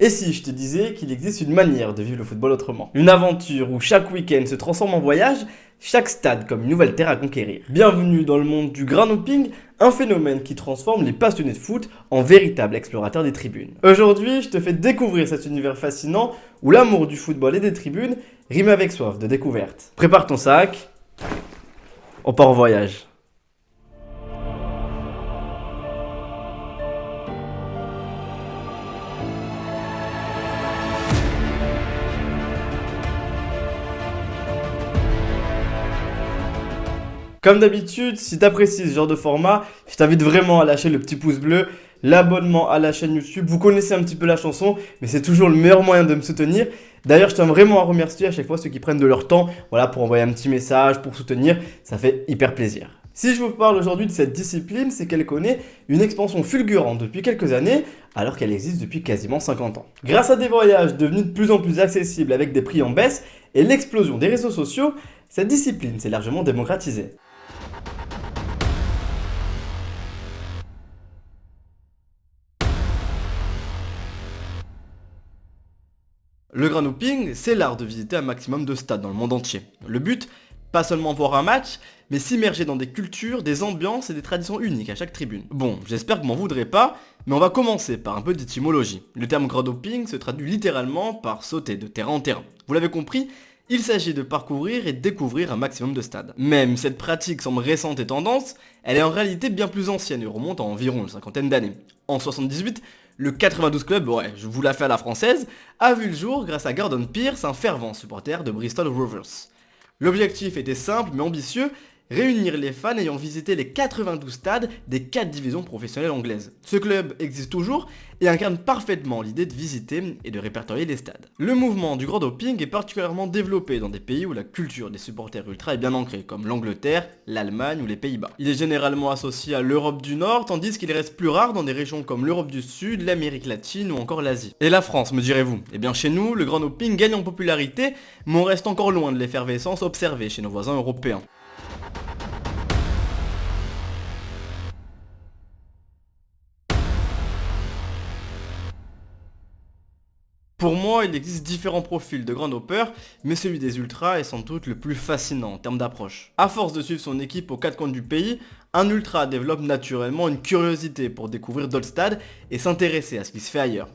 Et si je te disais qu'il existe une manière de vivre le football autrement? Une aventure où chaque week-end se transforme en voyage, chaque stade comme une nouvelle terre à conquérir. Bienvenue dans le monde du groundhopping, un phénomène qui transforme les passionnés de foot en véritables explorateurs des tribunes. Aujourd'hui, je te fais découvrir cet univers fascinant où l'amour du football et des tribunes rime avec soif de découverte. Prépare ton sac, on part en voyage. Comme d'habitude, si tu apprécies ce genre de format, je t'invite vraiment à lâcher le petit pouce bleu, l'abonnement à la chaîne YouTube. Vous connaissez un petit peu la chanson, mais c'est toujours le meilleur moyen de me soutenir. D'ailleurs, je tiens vraiment à remercier à chaque fois ceux qui prennent de leur temps pour envoyer un petit message, pour soutenir. Ça fait hyper plaisir. Si je vous parle aujourd'hui de cette discipline, c'est qu'elle connaît une expansion fulgurante depuis quelques années, alors qu'elle existe depuis quasiment 50 ans. Grâce à des voyages devenus de plus en plus accessibles avec des prix en baisse et l'explosion des réseaux sociaux, cette discipline s'est largement démocratisée. Le groundhopping, c'est l'art de visiter un maximum de stades dans le monde entier. Le but, pas seulement voir un match, mais s'immerger dans des cultures, des ambiances et des traditions uniques à chaque tribune. Bon, j'espère que vous m'en voudrez pas, mais on va commencer par un peu d'étymologie. Le terme groundhopping se traduit littéralement par sauter de terrain en terrain. Vous l'avez compris, il s'agit de parcourir et de découvrir un maximum de stades. Même cette pratique semble récente et tendance, elle est en réalité bien plus ancienne et remonte à environ une cinquantaine d'années. En 78, le 92 Club, ouais, je vous la fais à la française, a vu le jour grâce à Gordon Pierce, un fervent supporter de Bristol Rovers. L'objectif était simple mais ambitieux, réunir les fans ayant visité les 92 stades des 4 divisions professionnelles anglaises. Ce club existe toujours et incarne parfaitement l'idée de visiter et de répertorier les stades. Le mouvement du groundhopping est particulièrement développé dans des pays où la culture des supporters ultra est bien ancrée, comme l'Angleterre, l'Allemagne ou les Pays-Bas. Il est généralement associé à l'Europe du Nord, tandis qu'il reste plus rare dans des régions comme l'Europe du Sud, l'Amérique latine ou encore l'Asie. Et la France, me direz-vous? Eh bien chez nous, le groundhopping gagne en popularité, mais on reste encore loin de l'effervescence observée chez nos voisins européens. Pour moi, il existe différents profils de groundhoppers, mais celui des ultras est sans doute le plus fascinant en termes d'approche. À force de suivre son équipe aux quatre coins du pays, un ultra développe naturellement une curiosité pour découvrir d'autres stades et s'intéresser à ce qui se fait ailleurs.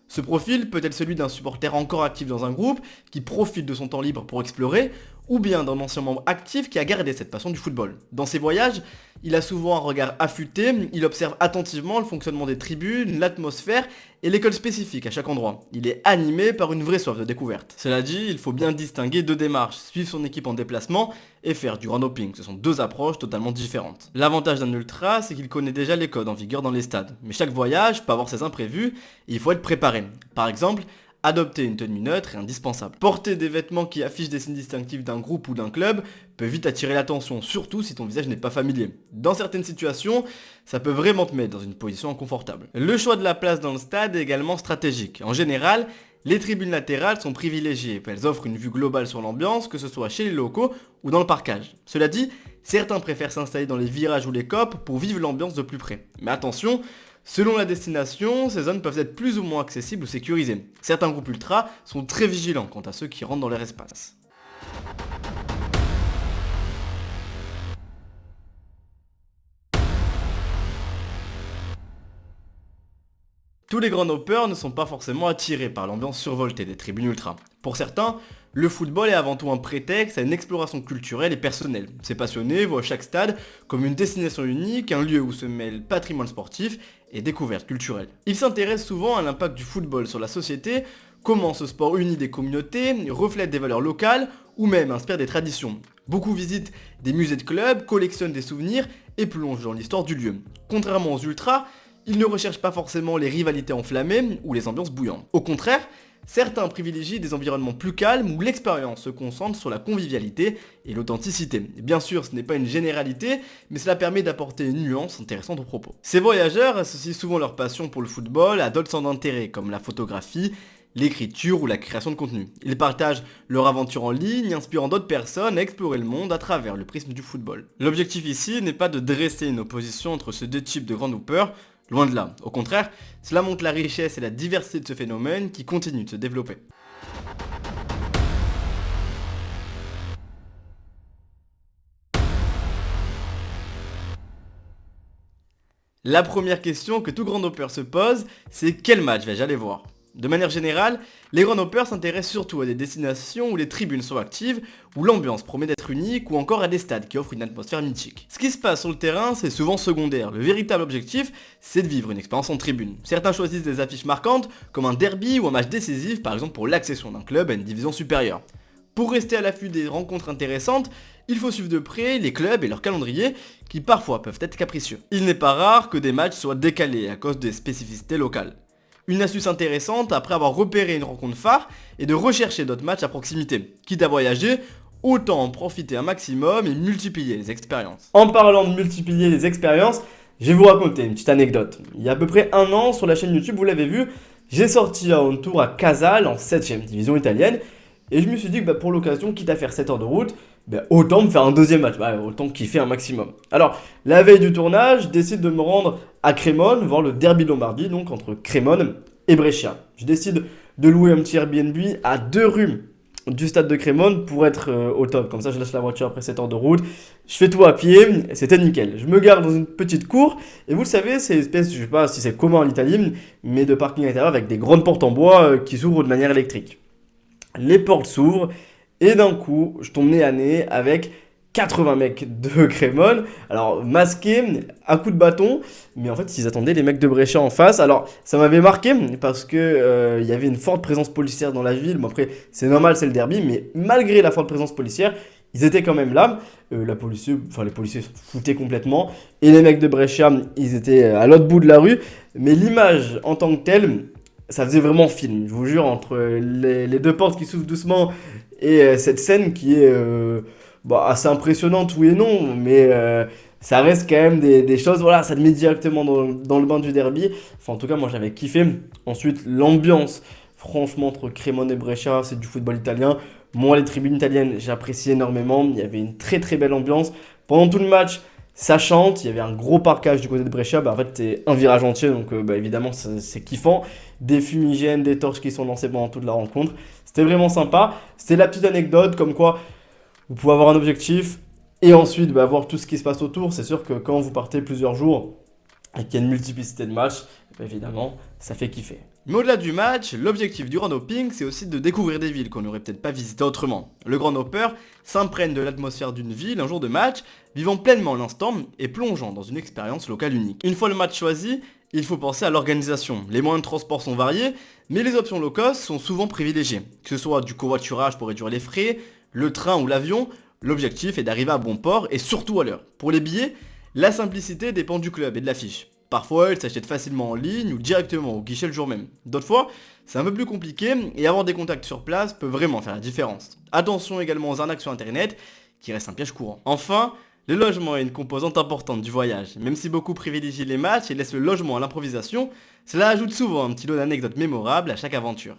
Ce profil peut être celui d'un supporter encore actif dans un groupe, qui profite de son temps libre pour explorer, ou bien d'un ancien membre actif qui a gardé cette passion du football. Dans ses voyages, il a souvent un regard affûté, il observe attentivement le fonctionnement des tribunes, l'atmosphère et l'école spécifique à chaque endroit. Il est animé par une vraie soif de découverte. Cela dit, il faut bien distinguer deux démarches, suivre son équipe en déplacement et faire du groundhopping. Ce sont deux approches totalement différentes. L'avantage d'un ultra, c'est qu'il connaît déjà les codes en vigueur dans les stades. Mais chaque voyage peut avoir ses imprévus et il faut être préparé. Par exemple, adopter une tenue neutre est indispensable. Porter des vêtements qui affichent des signes distinctifs d'un groupe ou d'un club peut vite attirer l'attention, surtout si ton visage n'est pas familier. Dans certaines situations, ça peut vraiment te mettre dans une position inconfortable. Le choix de la place dans le stade est également stratégique. En général, les tribunes latérales sont privilégiées, elles offrent une vue globale sur l'ambiance, que ce soit chez les locaux ou dans le parkage. Cela dit, certains préfèrent s'installer dans les virages ou les copes pour vivre l'ambiance de plus près. Mais attention, selon la destination, ces zones peuvent être plus ou moins accessibles ou sécurisées. Certains groupes ultras sont très vigilants quant à ceux qui rentrent dans leur espace. Tous les groundhoppers ne sont pas forcément attirés par l'ambiance survoltée des tribunes ultra. Pour certains, le football est avant tout un prétexte à une exploration culturelle et personnelle. Ces passionnés voient chaque stade comme une destination unique, un lieu où se mêlent patrimoine sportif et découverte culturelle. Ils s'intéressent souvent à l'impact du football sur la société, comment ce sport unit des communautés, reflète des valeurs locales ou même inspire des traditions. Beaucoup visitent des musées de clubs, collectionnent des souvenirs et plongent dans l'histoire du lieu. Contrairement aux ultras, ils ne recherchent pas forcément les rivalités enflammées ou les ambiances bouillantes. Au contraire, certains privilégient des environnements plus calmes où l'expérience se concentre sur la convivialité et l'authenticité. Bien sûr, ce n'est pas une généralité, mais cela permet d'apporter une nuance intéressante aux propos. Ces voyageurs associent souvent leur passion pour le football à d'autres centres d'intérêt comme la photographie, l'écriture ou la création de contenu. Ils partagent leur aventure en ligne, inspirant d'autres personnes à explorer le monde à travers le prisme du football. L'objectif ici n'est pas de dresser une opposition entre ces deux types de groundhoppers. Loin de là. Au contraire, cela montre la richesse et la diversité de ce phénomène qui continue de se développer. La première question que tout grand hopper se pose, c'est quel match vais-je aller voir? De manière générale, les grands hoppers s'intéressent surtout à des destinations où les tribunes sont actives, où l'ambiance promet d'être unique ou encore à des stades qui offrent une atmosphère mythique. Ce qui se passe sur le terrain, c'est souvent secondaire. Le véritable objectif, c'est de vivre une expérience en tribune. Certains choisissent des affiches marquantes, comme un derby ou un match décisif, par exemple pour l'accession d'un club à une division supérieure. Pour rester à l'affût des rencontres intéressantes, il faut suivre de près les clubs et leurs calendriers qui parfois peuvent être capricieux. Il n'est pas rare que des matchs soient décalés à cause des spécificités locales. Une astuce intéressante après avoir repéré une rencontre phare est de rechercher d'autres matchs à proximité. Quitte à voyager, autant en profiter un maximum et multiplier les expériences. En parlant de multiplier les expériences, je vais vous raconter une petite anecdote. Il y a à peu près un an sur la chaîne YouTube, vous l'avez vu, j'ai sorti un tour à Casale en 7ème division italienne. Et je me suis dit que pour l'occasion, quitte à faire 7 heures de route, autant me faire un deuxième match, autant kiffer un maximum. Alors, la veille du tournage, je décide de me rendre à Crémone, voir le derby de Lombardie, donc entre Crémone et Brescia. Je décide de louer un petit Airbnb à 2 rues du stade de Crémone pour être au top. Comme ça, je laisse la voiture après 7 heures de route, je fais tout à pied, c'était nickel. Je me gare dans une petite cour, et vous le savez, c'est une espèce, je sais pas si c'est commun en Italie, mais de parking intérieur avec des grandes portes en bois qui s'ouvrent de manière électrique. Les portes s'ouvrent et d'un coup, je tombe nez à nez avec 80 mecs de Crémone, alors masqués, à coups de bâton, mais en fait ils attendaient les mecs de Brescia en face. Alors ça m'avait marqué parce que y avait une forte présence policière dans la ville. Bon après c'est normal, c'est le derby, mais malgré la forte présence policière, ils étaient quand même là. Les policiers se foutaient complètement et les mecs de Brescia, ils étaient à l'autre bout de la rue. Mais l'image en tant que telle, ça faisait vraiment film, je vous jure, entre les deux portes qui s'ouvrent doucement et cette scène qui est assez impressionnante, oui et non, mais ça reste quand même des choses, voilà, ça te met directement dans le bain du derby. Enfin, en tout cas, moi j'avais kiffé. Ensuite, l'ambiance, franchement, entre Crémone et Brescia, c'est du football italien. Moi, les tribunes italiennes, j'apprécie énormément. Il y avait une très très belle ambiance. Pendant tout le match, ça chante, il y avait un gros parkage du côté de Brescia, en fait c'est un virage entier, donc évidemment c'est kiffant. Des fumigènes, des torches qui sont lancées pendant toute la rencontre, c'était vraiment sympa. C'était la petite anecdote comme quoi vous pouvez avoir un objectif et ensuite voir tout ce qui se passe autour. C'est sûr que quand vous partez plusieurs jours et qu'il y a une multiplicité de matchs, évidemment ça fait kiffer. Mais au-delà du match, l'objectif du grand hopping, c'est aussi de découvrir des villes qu'on n'aurait peut-être pas visitées autrement. Le grand hopper s'imprègne de l'atmosphère d'une ville un jour de match, vivant pleinement l'instant et plongeant dans une expérience locale unique. Une fois le match choisi, il faut penser à l'organisation. Les moyens de transport sont variés, mais les options low cost sont souvent privilégiées. Que ce soit du covoiturage pour réduire les frais, le train ou l'avion, l'objectif est d'arriver à bon port et surtout à l'heure. Pour les billets, la simplicité dépend du club et de l'affiche. Parfois, elle s'achète facilement en ligne ou directement au guichet le jour même. D'autres fois, c'est un peu plus compliqué et avoir des contacts sur place peut vraiment faire la différence. Attention également aux arnaques sur internet, qui reste un piège courant. Enfin, le logement est une composante importante du voyage. Même si beaucoup privilégient les matchs et laissent le logement à l'improvisation, cela ajoute souvent un petit lot d'anecdotes mémorables à chaque aventure.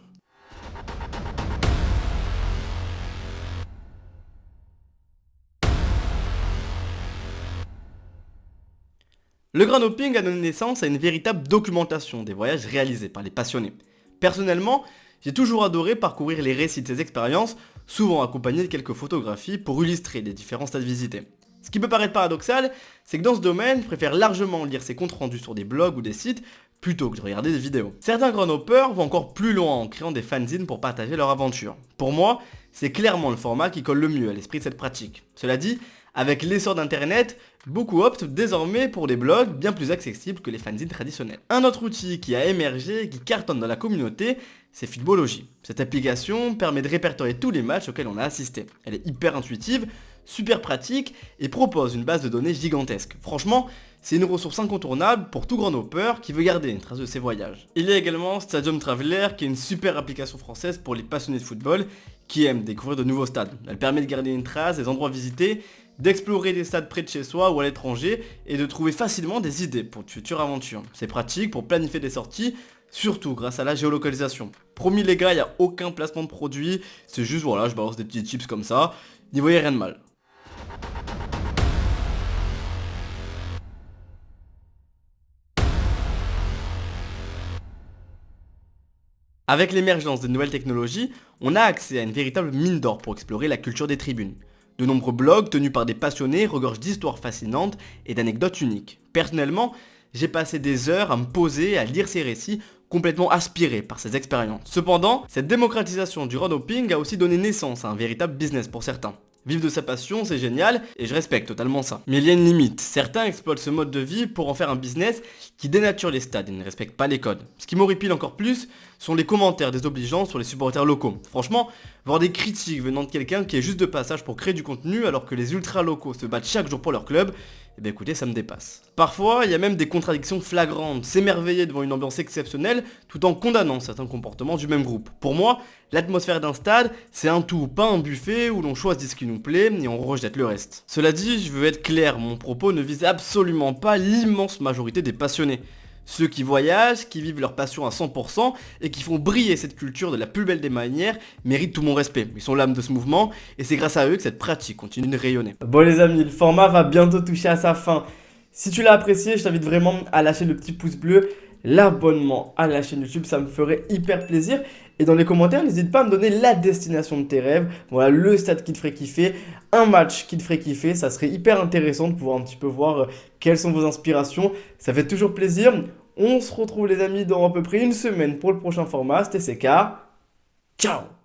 Le grand hopping a donné naissance à une véritable documentation des voyages réalisés par les passionnés. Personnellement, j'ai toujours adoré parcourir les récits de ces expériences, souvent accompagnés de quelques photographies pour illustrer les différents stades visités. Ce qui peut paraître paradoxal, c'est que dans ce domaine, je préfère largement lire ces comptes rendus sur des blogs ou des sites plutôt que de regarder des vidéos. Certains grand hoppers vont encore plus loin en créant des fanzines pour partager leur aventure. Pour moi, c'est clairement le format qui colle le mieux à l'esprit de cette pratique. Cela dit, avec l'essor d'internet, beaucoup optent désormais pour des blogs bien plus accessibles que les fanzines traditionnels. Un autre outil qui a émergé et qui cartonne dans la communauté, c'est Futbology. Cette application permet de répertorier tous les matchs auxquels on a assisté. Elle est hyper intuitive, super pratique et propose une base de données gigantesque. Franchement, c'est une ressource incontournable pour tout grand hopper qui veut garder une trace de ses voyages. Il y a également Stadium Traveler qui est une super application française pour les passionnés de football qui aiment découvrir de nouveaux stades. Elle permet de garder une trace des endroits visités, d'explorer des stades près de chez soi ou à l'étranger et de trouver facilement des idées pour de futures aventures. C'est pratique pour planifier des sorties, surtout grâce à la géolocalisation. Promis les gars, il n'y a aucun placement de produit, c'est juste voilà, je balance des petits tips comme ça, n'y voyez rien de mal. Avec l'émergence de nouvelles technologies, on a accès à une véritable mine d'or pour explorer la culture des tribunes. De nombreux blogs tenus par des passionnés regorgent d'histoires fascinantes et d'anecdotes uniques. Personnellement, j'ai passé des heures à me poser, à lire ces récits, complètement aspiré par ces expériences. Cependant, cette démocratisation du run hopping a aussi donné naissance à un véritable business pour certains. Vivre de sa passion, c'est génial, et je respecte totalement ça. Mais il y a une limite. Certains exploitent ce mode de vie pour en faire un business qui dénature les stades et ne respecte pas les codes. Ce qui m'horripile encore plus sont les commentaires désobligeants sur les supporters locaux. Franchement, voir des critiques venant de quelqu'un qui est juste de passage pour créer du contenu alors que les ultras locaux se battent chaque jour pour leur club, eh bien écoutez, ça me dépasse. Parfois, il y a même des contradictions flagrantes, s'émerveiller devant une ambiance exceptionnelle tout en condamnant certains comportements du même groupe. Pour moi, l'atmosphère d'un stade, c'est un tout, pas un buffet où l'on choisit ce qui nous plaît et on rejette le reste. Cela dit, je veux être clair, mon propos ne vise absolument pas l'immense majorité des passionnés. Ceux qui voyagent, qui vivent leur passion à 100% et qui font briller cette culture de la plus belle des manières méritent tout mon respect. Ils sont l'âme de ce mouvement et c'est grâce à eux que cette pratique continue de rayonner. Bon les amis, le format va bientôt toucher à sa fin. Si tu l'as apprécié, je t'invite vraiment à lâcher le petit pouce bleu, l'abonnement à la chaîne YouTube, ça me ferait hyper plaisir. Et dans les commentaires, n'hésite pas à me donner la destination de tes rêves, voilà le stade qui te ferait kiffer, un match qui te ferait kiffer, ça serait hyper intéressant de pouvoir un petit peu voir quelles sont vos inspirations, ça fait toujours plaisir. On se retrouve les amis dans à peu près une semaine pour le prochain format, c'était CK, ciao.